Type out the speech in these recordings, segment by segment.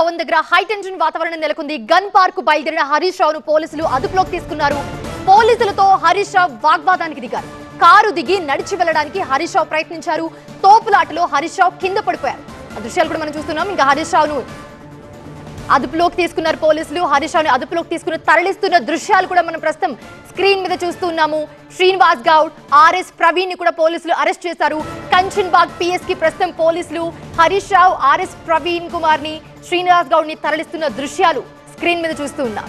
భవన్ దగ్గర high tension వాతావరణం నెలకొంది. గన్ పార్క్ బయలుదేరిన హరీష్ రావును పోలీసులు అదుపులోకి తీసుకున్నారు. పోలీసులతో హరీష్ రావు వాగ్వాదానికి దిగారు. కారు దిగి నడిచి వెళ్లడానికి హరీష్ రావు ప్రయత్నించారు. తోపులాటలో హరీష్ రావు కింద పడిపోయారు. ఆ దృశ్యాలు కూడా మనం చూస్తున్నాం. ఇంకా హరీష్ రావును అదుపులోకి తీసుకున్నారు పోలీసులు. హరీష్ రావుని అదుపులోకి తీసుకుని తరలిస్తున్న దృశ్యాలు కూడా మనం ప్రస్తుతం స్క్రీన్ మీద చూస్తున్నాము. శ్రీనివాస్ గౌడ్, ఆర్ఎస్ ప్రవీణ్ ని కూడా పోలీసులు అరెస్ట్ చేశారు. కంచన్బాగ్ పిఎస్ కి ప్రస్తుతం పోలీసులు హరీష్ రావు, ఆర్ఎస్ ప్రవీణ్ కుమార్ ని, శ్రీనివాస్ గౌడ్ ని తరలిస్తున్న దృశ్యాలు స్క్రీన్ మీద చూస్తూ ఉన్నాం.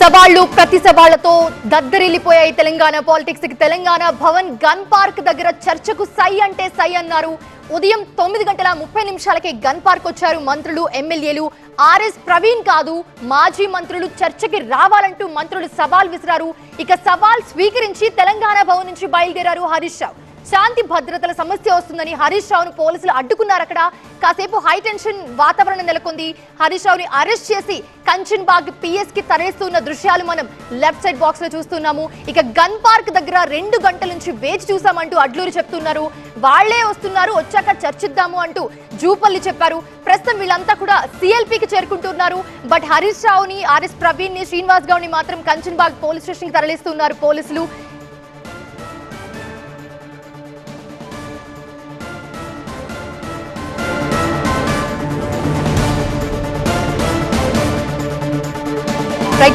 సవాళ్లు ప్రతి సవాళ్లతో దద్దరిల్లిపోయాయి తెలంగాణ పాలిటిక్స్ కి. తెలంగాణ భవన్ గన్ పార్క్ దగ్గర చర్చకు సై అంటే సై అన్నారు. ఉదయం 9:30 గన్ పార్క్ వచ్చారు మంత్రులు, ఎమ్మెల్యేలు. ఆర్ఎస్ ప్రవీణ్ కాదు, మాజీ మంత్రులు చర్చకి రావాలంటూ మంత్రులు సవాల్ విసిరారు. ఇక సవాల్ స్వీకరించి తెలంగాణ భవన్ నుంచి బయలుదేరారు హరీష్ రావు. శాంతి భద్రతల సమస్య వస్తుందని హరీష్ రావును పోలీసులు అడ్డుకున్నారు. అక్కడ కాసేపు హై టెన్షన్ వాతావరణం నెలకొంది. హరీష్ రావుని అరెస్ట్ చేసి కంచన్బాగ్ పిఎస్ కి తరలిస్తున్న దృశ్యాలు మనం లెఫ్ట్ సైడ్ బాక్స్ లో చూస్తున్నాము. ఇక గన్ పార్క్ దగ్గర 2 గంటల నుంచి వేచి చూసామంటూ అడ్లూరి చెప్తున్నారు. వాళ్లే వస్తున్నారు, వచ్చాక చర్చిద్దాము అంటూ జూపల్లి చెప్పారు. ప్రస్తుతం వీళ్ళంతా కూడా సిఎల్పికి చేరుకుంటున్నారు. బట్ హరీష్ రావుని, ఆర్ఎస్ ప్రవీణ్ ని, శ్రీనివాస్ గౌడ్ ని మాత్రం కంచన్బాగ్ పోలీస్ స్టేషన్ కి తరలిస్తున్నారు పోలీసులు.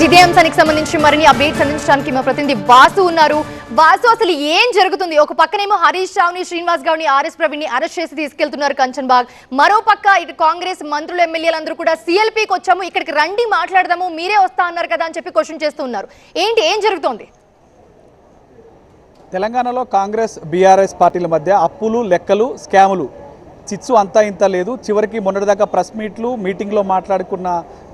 ఇదే అంశానికి సంబంధించి మరిన్ని అప్డేట్స్ అందించడానికి మా ప్రతినిధి వాసు ఉన్నారు. వాసు, అసలు ఏం జరుగుతుంది? ఒక పక్కనేమో హరీష్ రావుని, శ్రీనివాస్ గౌడ్ ని, ఆర్ఎస్ ప్రవీణ్ ని అరెస్ట్ చేసి తీసుకెళ్తున్నారు కంచన్బాగ్. మరో పక్క ఇటు కాంగ్రెస్ మంత్రులు, ఎమ్మెల్యేలందరూ కూడా సిఎల్పికి వచ్చాము, ఇక్కడికి రండి మాట్లాడదాము, మీరే వస్తా అన్నారు కదా అని చెప్పి క్వశ్చన్ చేస్తున్నారు. ఏంటి, ఏం జరుగుతోంది? తెలంగాణలో కాంగ్రెస్ బీఆర్ఎస్ పార్టీల మధ్య అప్పులు, లెక్కలు, స్కాములు చిచ్చు అంతా ఇంత లేదు. చివరికి మొన్నటిదాకా ప్రెస్ మీటింగ్లో మాట్లాడుకున్న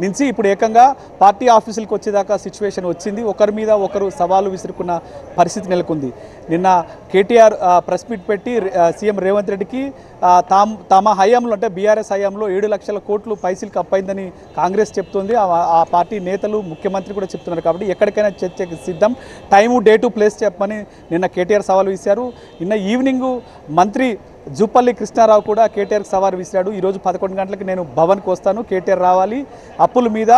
నుంచి ఇప్పుడు ఏకంగా పార్టీ ఆఫీసులకు వచ్చేదాకా సిచ్యువేషన్ వచ్చింది. ఒకరి మీద ఒకరు సవాలు విసురుకున్న పరిస్థితి నెలకొంది. నిన్న కేటీఆర్ ప్రెస్ మీట్ పెట్టి సీఎం రేవంత్ రెడ్డికి తమ హయాంలో, అంటే బీఆర్ఎస్ హయాంలో 7 లక్షల కోట్లు పైసలకు అప్పైందని కాంగ్రెస్ చెప్తుంది. ఆ పార్టీ నేతలు, ముఖ్యమంత్రి కూడా చెప్తున్నారు. కాబట్టి ఎక్కడికైనా చర్చకి సిద్ధం, టైము, డేటు, ప్లేస్ చెప్పమని నిన్న కేటీఆర్ సవాలు విసిరారు. నిన్న ఈవినింగు మంత్రి జూపల్లి కృష్ణారావు కూడా కేటీఆర్కి సవాలు విసిరాడు. ఈరోజు 11 గంటలకు నేను భవన్కి వస్తాను, కేటీఆర్ రావాలి, అప్పుల మీద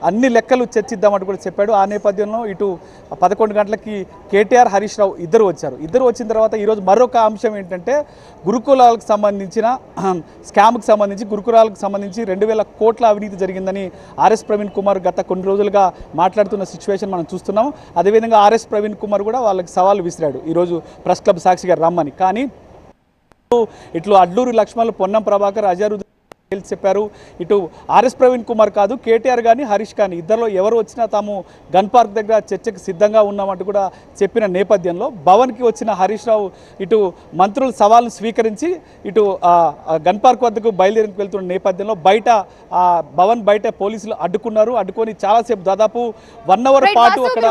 అన్ని లెక్కలు చర్చిద్దామంటూ కూడా చెప్పాడు. ఆ నేపథ్యంలో ఇటు 11 గంటలకి కేటీఆర్, హరీష్ రావు ఇద్దరు వచ్చారు. ఇద్దరు వచ్చిన తర్వాత ఈరోజు మరొక అంశం ఏంటంటే గురుకులాలకు సంబంధించిన స్కామ్కి సంబంధించి, గురుకులాలకు సంబంధించి 2000 కోట్ల అవినీతి జరిగిందని ఆర్ఎస్ ప్రవీణ్ కుమార్ గత కొన్ని రోజులుగా మాట్లాడుతున్న సిచ్యువేషన్ మనం చూస్తున్నాం. అదేవిధంగా ఆర్ఎస్ ప్రవీణ్ కుమార్ కూడా వాళ్ళకి సవాలు విసిరాడు ఈరోజు ప్రెస్ క్లబ్ సాక్షిగా రమ్మని. కానీ ఇట్లు అడ్లూరి లక్ష్మణ్, పొన్నం ప్రభాకర్, అజరుద్దీన్ చెప్పారు. ఇటు ఆర్ఎస్ ప్రవీణ్ కుమార్ కాదు, కేటీఆర్ కానీ హరీష్ కానీ ఇద్దరిలో ఎవరు వచ్చినా తాము గన్ పార్క్ దగ్గర చర్చకు సిద్ధంగా ఉన్నామంటూ కూడా చెప్పిన నేపథ్యంలో భవన్కి వచ్చిన హరీష్ రావు ఇటు మంత్రుల సవాల్ను స్వీకరించి ఇటు గన్ పార్క్ వద్దకు బయలుదేరికి వెళ్తున్న నేపథ్యంలో భవన్ బయట పోలీసులు అడ్డుకున్నారు. అడ్డుకొని చాలాసేపు, దాదాపు 1 అవర్ పాటు అక్కడ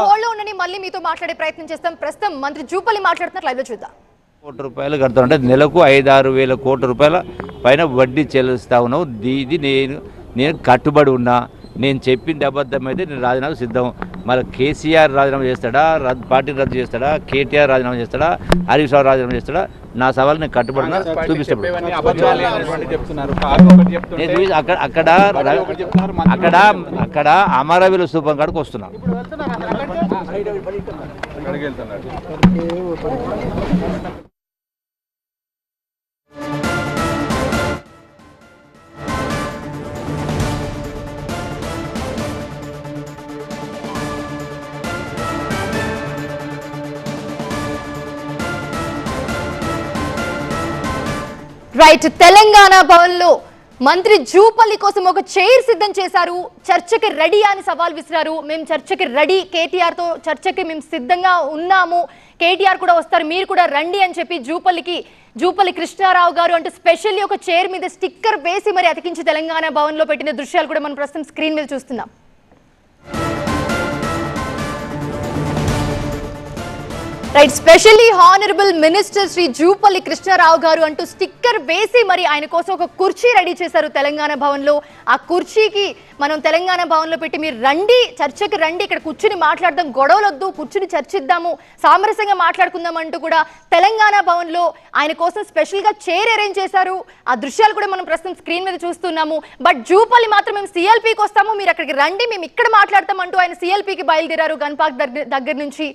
మళ్ళీ మీతో మాట్లాడే ప్రయత్నం చేస్తాం. ప్రస్తుతం మంత్రి జూపల్లి మాట్లాడుతున్నారు, లైవ్ లో చూద్దాం. కోటి రూపాయలు కడతామంటే నెలకు 5-6 వేల కోట్ల రూపాయల పైన వడ్డీ చెల్లిస్తా ఉన్నావు. ఇది నేను కట్టుబడి ఉన్నా. నేను చెప్పింది అబద్ధమైతే నేను రాజీనామా సిద్ధం. మరి కేసీఆర్ రాజీనామా చేస్తాడా, పార్టీని రద్దు చేస్తాడా, కేటీఆర్ రాజీనామా చేస్తాడా, హరీష్ రావు రాజీనామా చేస్తాడా, నా సవాల్ నేను కట్టుబడినా చూపిస్తాను. అక్కడ అమరవీరుల స్థూపం కాడికి వస్తున్నా. రైట్, తెలంగాణ భవన్లో మంత్రి జూపల్లి కోసం ఒక చైర్ సిద్ధం చేశారు. చర్చకి రెడీ అని సవాల్ విసిరారు. మేము చర్చకి రెడీ, కేటీఆర్తో చర్చకి మేము సిద్ధంగా ఉన్నాము, కేటీఆర్ కూడా వస్తారు, మీరు కూడా రండి అని చెప్పి జూపల్లి కృష్ణారావు గారు అంటూ స్పెషల్లీ ఒక చైర్ మీద స్టిక్కర్ వేసి మరి అతికించి తెలంగాణ భవన్లో పెట్టిన దృశ్యాలు కూడా మనం ప్రస్తుతం స్క్రీన్ మీద చూస్తున్నాం. Right, specially honourable minister Shri Jupalli Krishnarao గారు అంటూ స్టిక్కర్ వేసి మరి ఆయన కోసం ఒక కుర్చీ రెడీ చేశారు తెలంగాణ భవన్ లో. ఆ కుర్చీకి మనం తెలంగాణ భవన్ లో పెట్టి మీరు రండి, చర్చకి రండి, ఇక్కడ కూర్చుని మాట్లాడదాం, గొడవలొద్దు, కూర్చుని చర్చిద్దాము, సామరస్యంగా మాట్లాడుకుందాం అంటూ కూడా తెలంగాణ భవన్ లో ఆయన కోసం స్పెషల్ గా చైర్ అరేంజ్ చేశారు. ఆ దృశ్యాలు కూడా మనం ప్రస్తుతం స్క్రీన్ మీద చూస్తున్నాము. బట్ జూపల్లి మాత్రం మేము సిఎల్పికి వస్తాము, మీరు అక్కడికి రండి, మేము ఇక్కడ మాట్లాడతాం అంటూ ఆయన సిఎల్పికి బయలుదేరారు గన్ పార్క్ దగ్గర నుంచి.